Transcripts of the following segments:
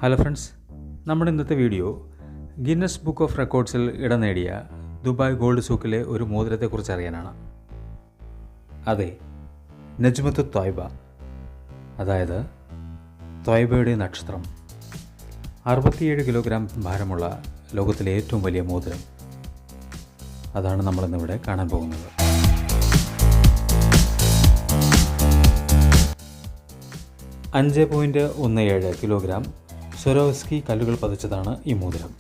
Hello friends, നമ്മുടെ ഇന്നത്തെ video Guinness book of റെക്കോർഡ്സിൽ ഇടം നേടിയ ദുബായ് ഗോൾഡ് സൂക്കിലെ ഒരു മോതിരത്തെക്കുറിച്ച് അറിയാനാണ്. അതെ, നജ്മത്ത് ത്വയ്ബ, അതായത് ത്വയ്ബയുടെ നക്ഷത്രം. 67 കിലോഗ്രാം ഭാരമുള്ള ലോകത്തിലെ ഏറ്റവും വലിയ മോതിരം. അതാണ് നമ്മളിന്നിവിടെ കാണാൻ പോകുന്നത്. $5.17 കിലോഗ്രാം സ്വരോവ്സ്കി കല്ലുകൾ പതിച്ചതാണ് ഈ മോതിരം.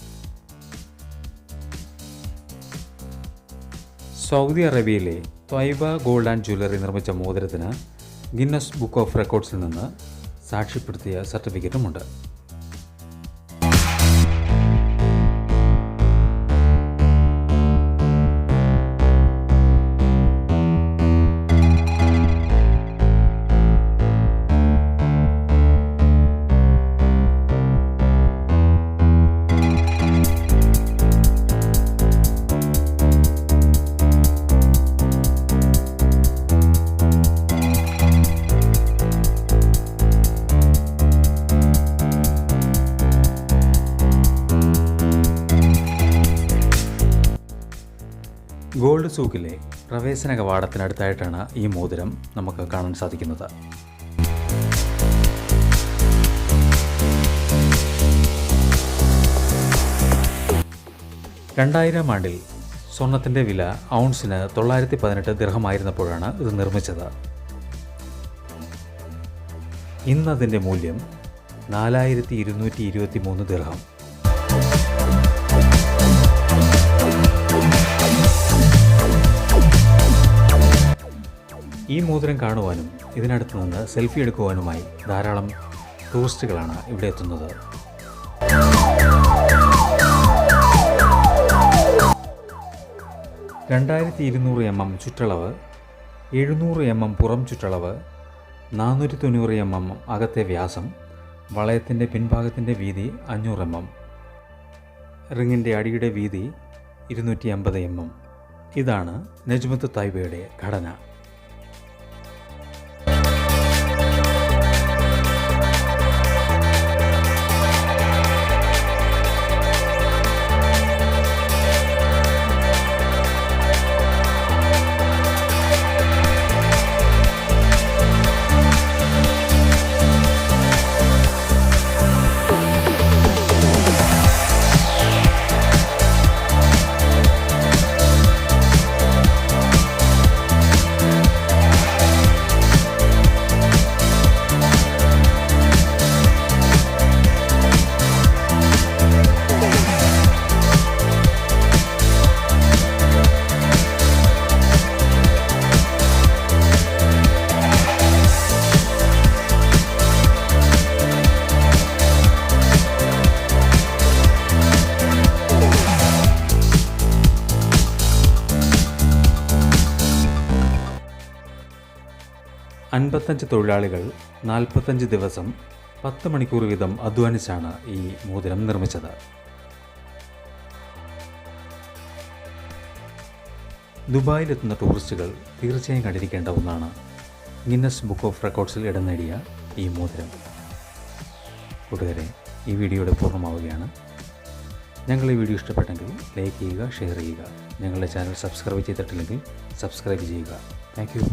സൗദി അറേബ്യയിലെ ത്വയ്ബ ഗോൾഡ് ആൻഡ് ജ്വല്ലറി നിർമ്മിച്ച മോതിരത്തിന് ഗിന്നസ് ബുക്ക് ഓഫ് റെക്കോർഡ്സിൽ നിന്ന് സാക്ഷ്യപ്പെടുത്തിയ സർട്ടിഫിക്കറ്റുമുണ്ട്. ഗോൾഡ് സൂക്കിലെ പ്രവേശന കവാടത്തിനടുത്തായിട്ടാണ് ഈ മോതിരം നമുക്ക് കാണാൻ സാധിക്കുന്നത്. ആണ്ടിൽ സ്വർണത്തിൻ്റെ വില ഔൺസിന് 918 ദിർഹമായിരുന്നപ്പോഴാണ് ഇത് നിർമ്മിച്ചത്. ഇന്നതിൻ്റെ മൂല്യം 4223 ദിർഹം. ഈ മോതിരം കാണുവാനും ഇതിനടുത്ത് നിന്ന് സെൽഫി എടുക്കുവാനുമായി ധാരാളം ടൂറിസ്റ്റുകളാണ് ഇവിടെ എത്തുന്നത്. mm ചുറ്റളവ്, 700 mm പുറം ചുറ്റളവ്, 490 mm അകത്തെ വ്യാസം, വളയത്തിൻ്റെ പിൻഭാഗത്തിൻ്റെ വീതി 500 mm, റിങ്ങിൻ്റെ അടിയുടെ വീതി 250 mm. ഇതാണ് നജ്മത്ത് ത്വയ്ബയുടെ ഘടന. $55 തൊഴിലാളികൾ 45 ദിവസം 10 മണിക്കൂർ വീതം അധ്വാനിച്ചാണ് ഈ മോതിരം നിർമ്മിച്ചത്. ദുബായിലെത്തുന്ന ടൂറിസ്റ്റുകൾ തീർച്ചയായും കണ്ടിരിക്കേണ്ട ഒന്നാണ് ഗിന്നസ് ബുക്ക് ഓഫ് റെക്കോർഡ്സിൽ ഇടം നേടിയ ഈ മോതിരം. കൂട്ടുകാരെ, ഈ വീഡിയോയുടെ പൂർണ്ണമാവുകയാണ്. ഞങ്ങൾ ഈ വീഡിയോ ഇഷ്ടപ്പെട്ടെങ്കിൽ ലൈക്ക് ചെയ്യുക, ഷെയർ ചെയ്യുക. ഞങ്ങളുടെ ചാനൽ സബ്സ്ക്രൈബ് ചെയ്തിട്ടില്ലെങ്കിൽ സബ്സ്ക്രൈബ് ചെയ്യുക. Thank you.